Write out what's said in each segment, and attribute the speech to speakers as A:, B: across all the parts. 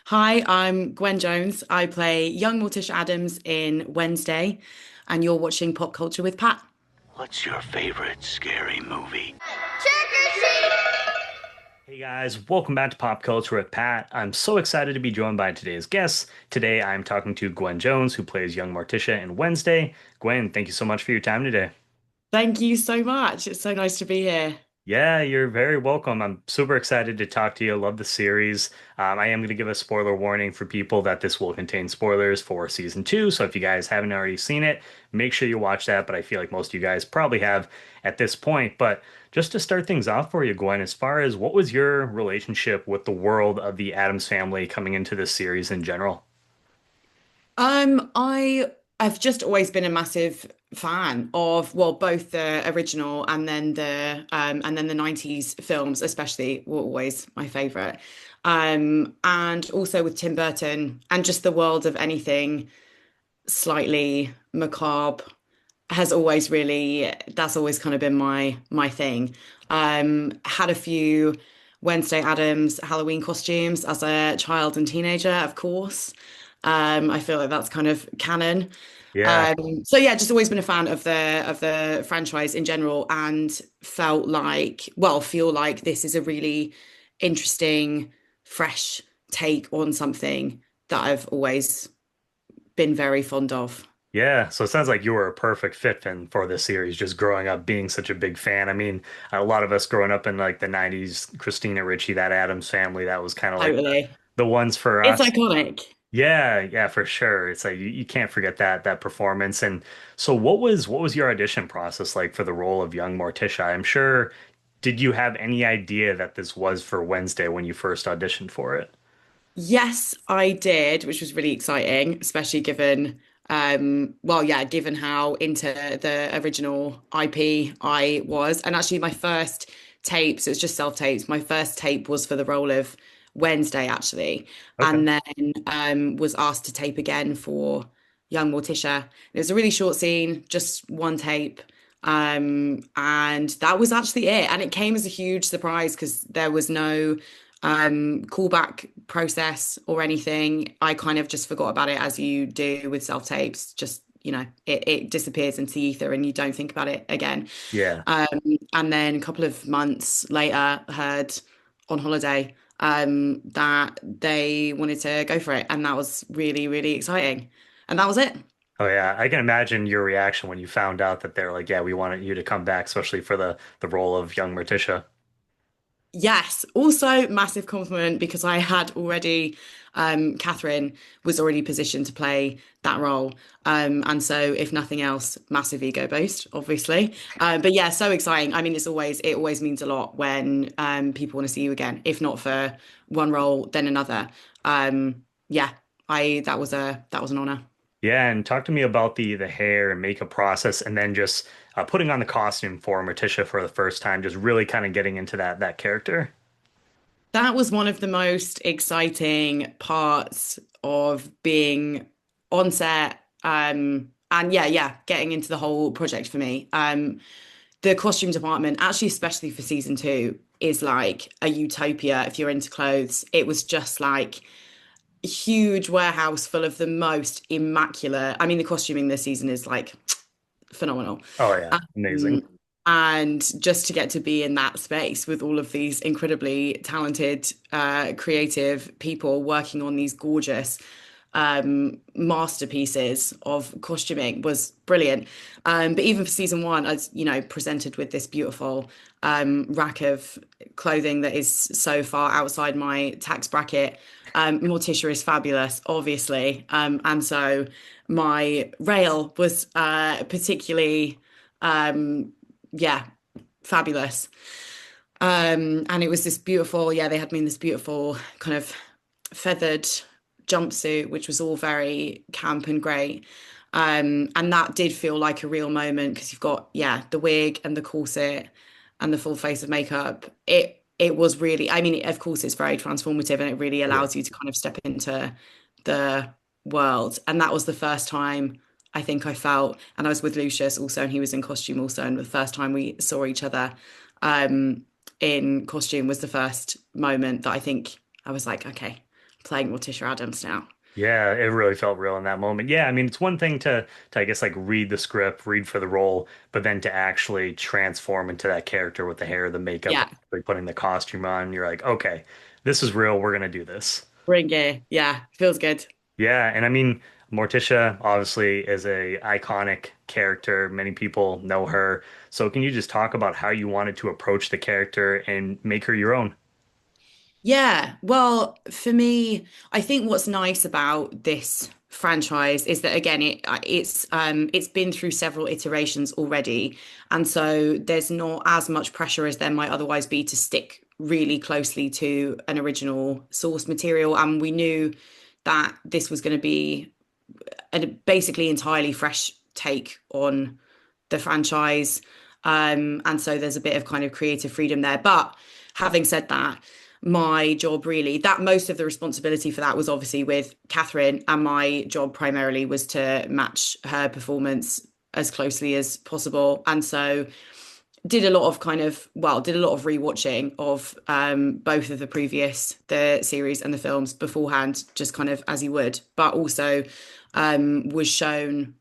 A: Hi, I'm Gwen Jones. I play young Morticia Addams in Wednesday, and you're watching Pop Culture with Pat.
B: What's your favorite scary movie?
C: Hey guys, welcome back to Pop Culture with Pat. I'm so excited to be joined by today's guests. Today I'm talking to Gwen Jones, who plays young Morticia in Wednesday. Gwen, thank you so much for your time today.
A: Thank you so much. It's so nice to be here.
C: Yeah, you're very welcome. I'm super excited to talk to you. I love the series. I am going to give a spoiler warning for people that this will contain spoilers for season two. So if you guys haven't already seen it, make sure you watch that. But I feel like most of you guys probably have at this point. But just to start things off for you, Gwen, as far as what was your relationship with the world of the Addams family coming into this series in general?
A: I've just always been a massive fan of, well, both the original and then the 90s films, especially, were always my favorite. And also with Tim Burton and just the world of anything slightly macabre has always really that's always kind of been my thing. Had a few Wednesday Addams Halloween costumes as a child and teenager, of course. I feel like that's kind of canon.
C: Yeah.
A: So yeah, just always been a fan of the franchise in general, and feel like this is a really interesting, fresh take on something that I've always been very fond of.
C: Yeah, so it sounds like you were a perfect fit then for this series, just growing up being such a big fan. I mean, a lot of us growing up in like the 90s, Christina Ricci, that Addams family, that was kind of like
A: Totally.
C: the ones for
A: It's
C: us.
A: iconic.
C: Yeah, yeah, for sure. It's like you can't forget that performance. And so what was your audition process like for the role of young Morticia? I'm sure, did you have any idea that this was for Wednesday when you first auditioned for it?
A: Yes, I did, which was really exciting, especially given how into the original IP I was. And actually, my first tape, so it's just self-tapes, my first tape was for the role of Wednesday, actually.
C: Okay.
A: And then was asked to tape again for young Morticia. It was a really short scene, just one tape. And that was actually it. And it came as a huge surprise because there was no callback process or anything. I kind of just forgot about it as you do with self tapes. Just, it disappears into the ether and you don't think about it again.
C: Yeah.
A: Um, and then a couple of months later, heard on holiday that they wanted to go for it. And that was really, really exciting. And that was it.
C: Oh yeah, I can imagine your reaction when you found out that they're like, yeah, we wanted you to come back, especially for the role of young Morticia.
A: Yes, also massive compliment because I had already, Catherine was already positioned to play that role. And so if nothing else, massive ego boost, obviously. But yeah, so exciting. I mean, it always means a lot when people want to see you again, if not for one role, then another. Yeah, I that was an honor.
C: Yeah, and talk to me about the hair and makeup process, and then just putting on the costume for Morticia for the first time, just really kind of getting into that character.
A: That was one of the most exciting parts of being on set. And yeah, getting into the whole project for me. The costume department, actually, especially for season two, is like a utopia if you're into clothes. It was just like a huge warehouse full of the most immaculate. I mean, the costuming this season is like phenomenal.
C: Oh yeah, amazing.
A: Um, and just to get to be in that space with all of these incredibly talented, creative people working on these gorgeous masterpieces of costuming was brilliant. But even for season one, I was, presented with this beautiful rack of clothing that is so far outside my tax bracket. Morticia is fabulous, obviously. And so my rail was particularly, yeah, fabulous. And it was this beautiful, yeah, they had me in this beautiful kind of feathered jumpsuit, which was all very camp and great. And that did feel like a real moment because you've got, yeah, the wig and the corset and the full face of makeup. It was really, I mean, of course, it's very transformative and it really
C: Yeah.
A: allows you to kind of step into the world. And that was the first time I think I felt, and I was with Lucius also, and he was in costume also. And the first time we saw each other in costume was the first moment that I think I was like, okay, playing Morticia Addams now.
C: Yeah, it really felt real in that moment. Yeah, I mean, it's one thing to I guess like read the script, read for the role, but then to actually transform into that character with the hair, the makeup,
A: Yeah,
C: like putting the costume on, you're like, okay, this is real. We're gonna do this.
A: bring it. Yeah, feels good.
C: Yeah, and I mean, Morticia obviously is a iconic character. Many people know her. So can you just talk about how you wanted to approach the character and make her your own?
A: Yeah, well, for me, I think what's nice about this franchise is that again, it's been through several iterations already, and so there's not as much pressure as there might otherwise be to stick really closely to an original source material. And we knew that this was going to be a basically entirely fresh take on the franchise. And so there's a bit of kind of creative freedom there. But having said that, my job really, that most of the responsibility for that was obviously with Catherine, and my job primarily was to match her performance as closely as possible. And so did a lot of did a lot of rewatching of both of the series and the films beforehand, just kind of as you would, but also was shown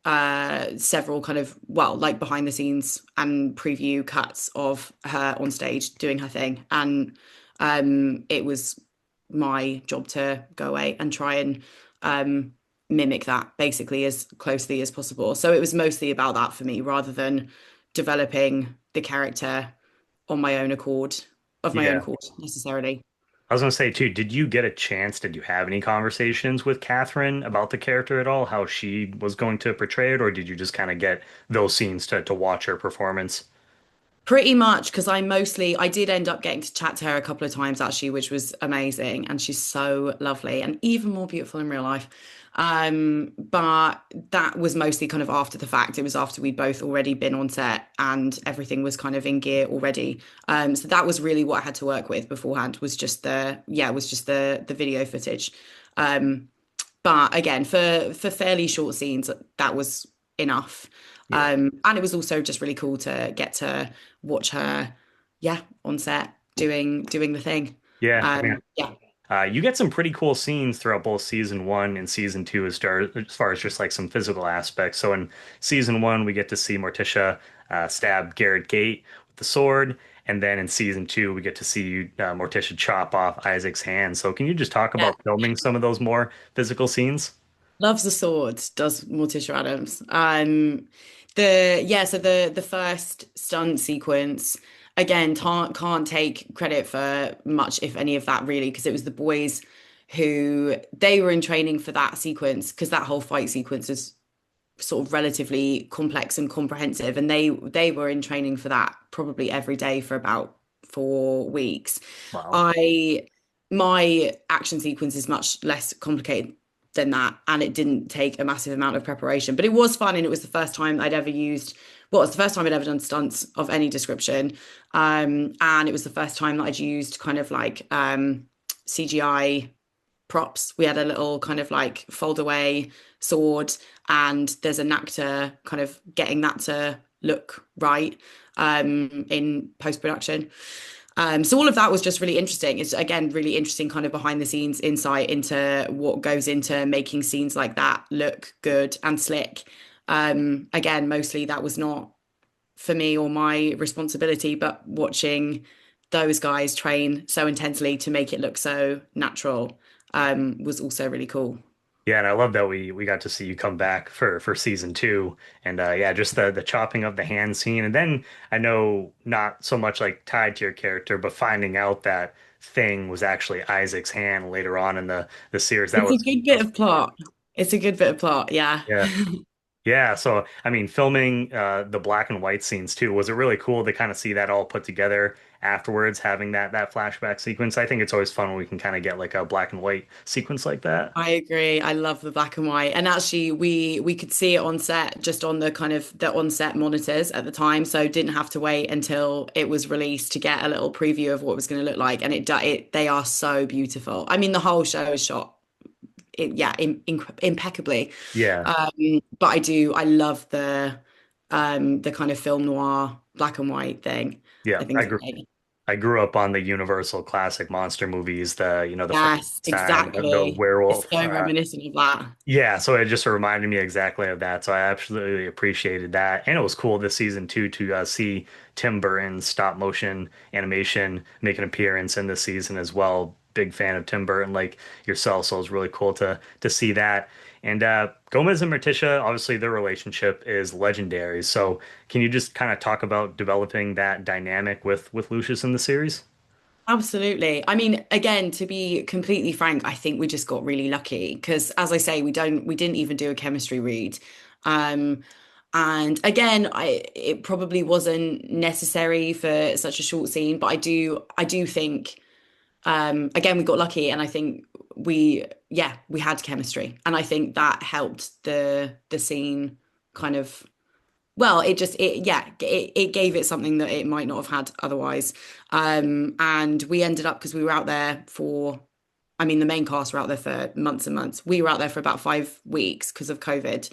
A: several kind of like behind the scenes and preview cuts of her on stage doing her thing. And it was my job to go away and try and mimic that basically as closely as possible. So it was mostly about that for me rather than developing the character on my own accord, of my own
C: Yeah.
A: accord necessarily.
C: I was gonna say too, did you get a chance? Did you have any conversations with Catherine about the character at all? How she was going to portray it, or did you just kind of get those scenes to watch her performance?
A: Pretty much, because I did end up getting to chat to her a couple of times actually, which was amazing. And she's so lovely and even more beautiful in real life. But that was mostly kind of after the fact. It was after we'd both already been on set and everything was kind of in gear already. So that was really what I had to work with beforehand was just the video footage. Um, but again, for fairly short scenes, that was enough.
C: Yeah.
A: And it was also just really cool to get to watch her, yeah, on set doing the thing.
C: Yeah, I mean,
A: Yeah,
C: you get some pretty cool scenes throughout both season one and season two as far as just like some physical aspects. So in season one, we get to see Morticia stab Garrett Gate with the sword. And then in season two, we get to see Morticia chop off Isaac's hand. So can you just talk
A: yeah.
C: about filming some of those more physical scenes?
A: Loves the sword, does Morticia Addams. So the first stunt sequence again can't take credit for much, if any of that really, because it was the boys who they were in training for that sequence because that whole fight sequence is sort of relatively complex and comprehensive, and they were in training for that probably every day for about 4 weeks.
C: Wow.
A: I My action sequence is much less complicated than that, and it didn't take a massive amount of preparation, but it was fun, and it was the first time I'd ever used well, it's the first time I'd ever done stunts of any description. And it was the first time that I'd used kind of like CGI props. We had a little kind of like fold away sword, and there's an actor kind of getting that to look right in post production. So all of that was just really interesting. It's again really interesting kind of behind the scenes insight into what goes into making scenes like that look good and slick. Again, mostly that was not for me or my responsibility, but watching those guys train so intensely to make it look so natural was also really cool.
C: Yeah, and I love that we got to see you come back for season two, and yeah, just the chopping of the hand scene, and then I know not so much like tied to your character, but finding out that thing was actually Isaac's hand later on in the series. That
A: It's a
C: was
A: good bit of plot. It's a good bit of plot, yeah.
C: yeah. Yeah, so I mean, filming the black and white scenes too, was it really cool to kind of see that all put together afterwards, having that flashback sequence? I think it's always fun when we can kind of get like a black and white sequence like that.
A: I agree. I love the black and white. And actually we could see it on set just on the kind of the on-set monitors at the time, so didn't have to wait until it was released to get a little preview of what it was going to look like. And they are so beautiful. I mean, the whole show is shot impeccably.
C: Yeah,
A: But I love the kind of film noir black and white thing.
C: yeah,
A: I think it's great.
C: I grew up on the Universal classic monster movies, the
A: Yes,
C: Frankenstein, the
A: exactly. It's
C: werewolf.
A: so reminiscent of that.
C: Yeah, so it just reminded me exactly of that. So I absolutely appreciated that. And it was cool this season too to see Tim Burton's stop motion animation make an appearance in this season as well. Big fan of Tim Burton like yourself, so it was really cool to see that. And Gomez and Morticia, obviously their relationship is legendary. So can you just kind of talk about developing that dynamic with Lucius in the series?
A: Absolutely. I mean, again, to be completely frank, I think we just got really lucky because, as I say, we didn't even do a chemistry read. Um, and again, it probably wasn't necessary for such a short scene, but I do think, again, we got lucky, and I think we had chemistry, and I think that helped the scene kind of well, it gave it something that it might not have had otherwise. And we ended up because we were out there for, I mean, the main cast were out there for months and months. We were out there for about 5 weeks because of COVID.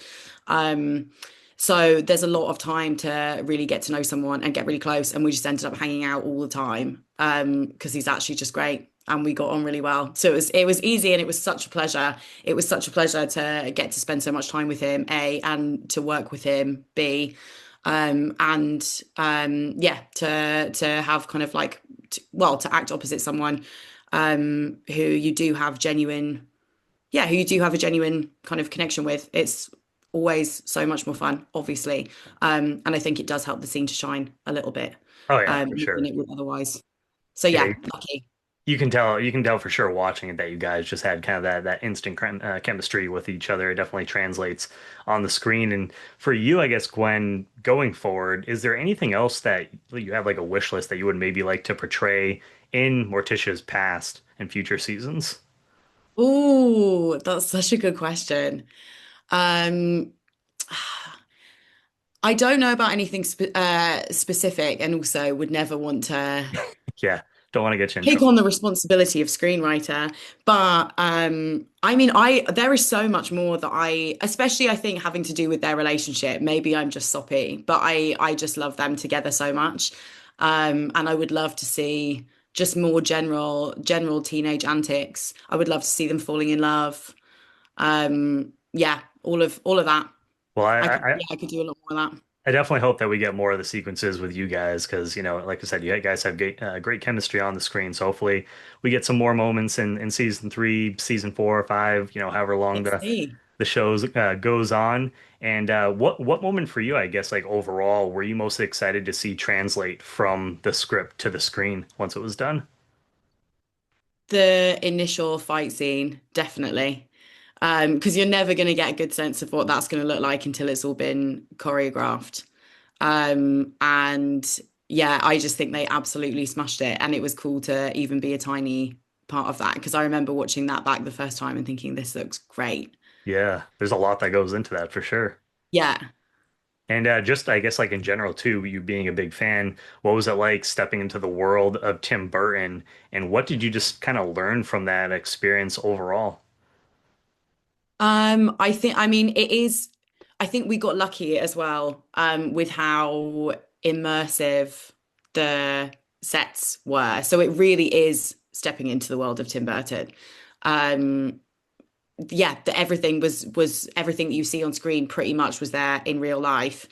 A: Um, so there's a lot of time to really get to know someone and get really close. And we just ended up hanging out all the time because he's actually just great. And we got on really well. So it was easy and it was such a pleasure. It was such a pleasure to get to spend so much time with him, A, and to work with him, B. And yeah, to have kind of like to act opposite someone who you do have genuine who you do have a genuine kind of connection with. It's always so much more fun, obviously. And I think it does help the scene to shine a little bit
C: Oh yeah, for
A: more than
C: sure.
A: it would otherwise. So
C: Yeah,
A: yeah, lucky.
C: you can tell for sure watching it that you guys just had kind of that instant chemistry with each other. It definitely translates on the screen. And for you, I guess, Gwen, going forward, is there anything else that you have like a wish list that you would maybe like to portray in Morticia's past and future seasons?
A: Oh, that's such a good question. Um, I don't know about anything specific, and also would never want to
C: Yeah, don't want to get you in
A: take on
C: trouble.
A: the responsibility of screenwriter. But I mean, I there is so much more that especially I think having to do with their relationship. Maybe I'm just soppy, but I just love them together so much. And I would love to see just more general teenage antics. I would love to see them falling in love. Yeah, all of that.
C: Well,
A: I could do a lot more of that.
C: I definitely hope that we get more of the sequences with you guys because, like I said, you guys have great chemistry on the screen. So hopefully we get some more moments in season three, season four or five, however long
A: Let's
C: the
A: see.
C: the shows goes on. And what moment for you, I guess, like overall, were you most excited to see translate from the script to the screen once it was done?
A: The initial fight scene, definitely. Because you're never going to get a good sense of what that's going to look like until it's all been choreographed. And yeah, I just think they absolutely smashed it. And it was cool to even be a tiny part of that because I remember watching that back the first time and thinking, this looks great.
C: Yeah, there's a lot that goes into that for sure.
A: Yeah.
C: And just, I guess, like in general, too, you being a big fan, what was it like stepping into the world of Tim Burton? And what did you just kind of learn from that experience overall?
A: I mean, I think we got lucky as well, with how immersive the sets were. So it really is stepping into the world of Tim Burton. Um, yeah, everything was everything that you see on screen pretty much was there in real life.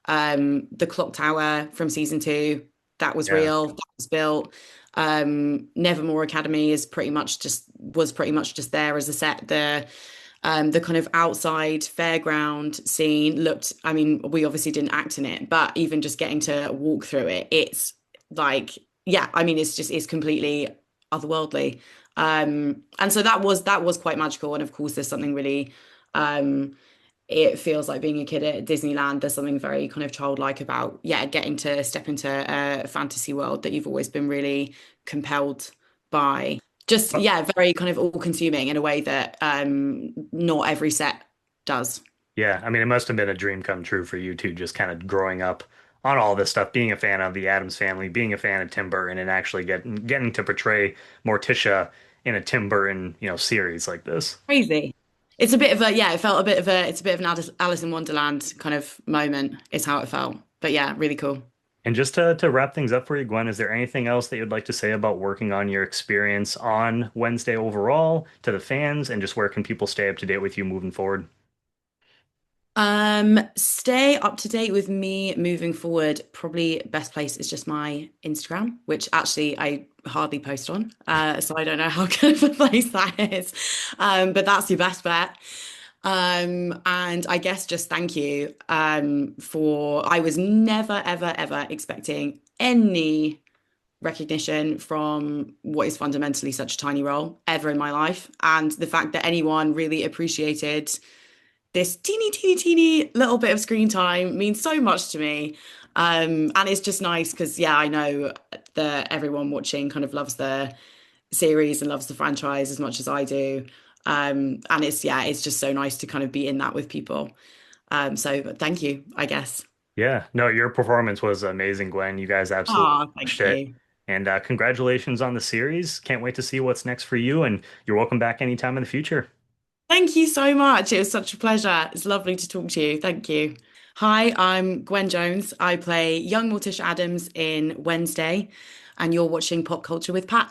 A: The clock tower from season two, that was
C: Yeah.
A: real, that was built. Nevermore Academy was pretty much just there as a set. The kind of outside fairground scene looked, I mean, we obviously didn't act in it, but even just getting to walk through it, it's like, yeah, I mean, it's completely otherworldly. And so that was quite magical. And of course, there's something really, um, it feels like being a kid at Disneyland. There's something very kind of childlike about, yeah, getting to step into a fantasy world that you've always been really compelled by. Just, yeah, very kind of all-consuming in a way that not every set does.
C: Yeah, I mean, it must have been a dream come true for you too, just kind of growing up on all this stuff, being a fan of the Addams Family, being a fan of Tim Burton, and actually getting to portray Morticia in a Tim Burton, series like this.
A: Crazy. It's a bit of a, yeah, it felt a bit of a, it's a bit of an Alice in Wonderland kind of moment, is how it felt. But yeah, really cool.
C: And just to wrap things up for you, Gwen, is there anything else that you'd like to say about working on your experience on Wednesday overall to the fans, and just where can people stay up to date with you moving forward?
A: Stay up to date with me moving forward. Probably best place is just my Instagram, which actually I hardly post on. So I don't know how good of a place that is. But that's your best bet. And I guess just thank you for I was never, ever, ever expecting any recognition from what is fundamentally such a tiny role ever in my life. And the fact that anyone really appreciated this teeny, teeny, teeny little bit of screen time means so much to me. And it's just nice because, yeah, I know that everyone watching kind of loves the series and loves the franchise as much as I do. And yeah, it's just so nice to kind of be in that with people. So thank you, I guess.
C: Yeah, no, your performance was amazing, Gwen. You guys absolutely
A: Oh,
C: crushed
A: thank
C: it.
A: you.
C: And congratulations on the series. Can't wait to see what's next for you. And you're welcome back anytime in the future.
A: Thank you so much. It was such a pleasure. It's lovely to talk to you. Thank you. Hi, I'm Gwen Jones. I play young Morticia Addams in Wednesday, and you're watching Pop Culture with Pat.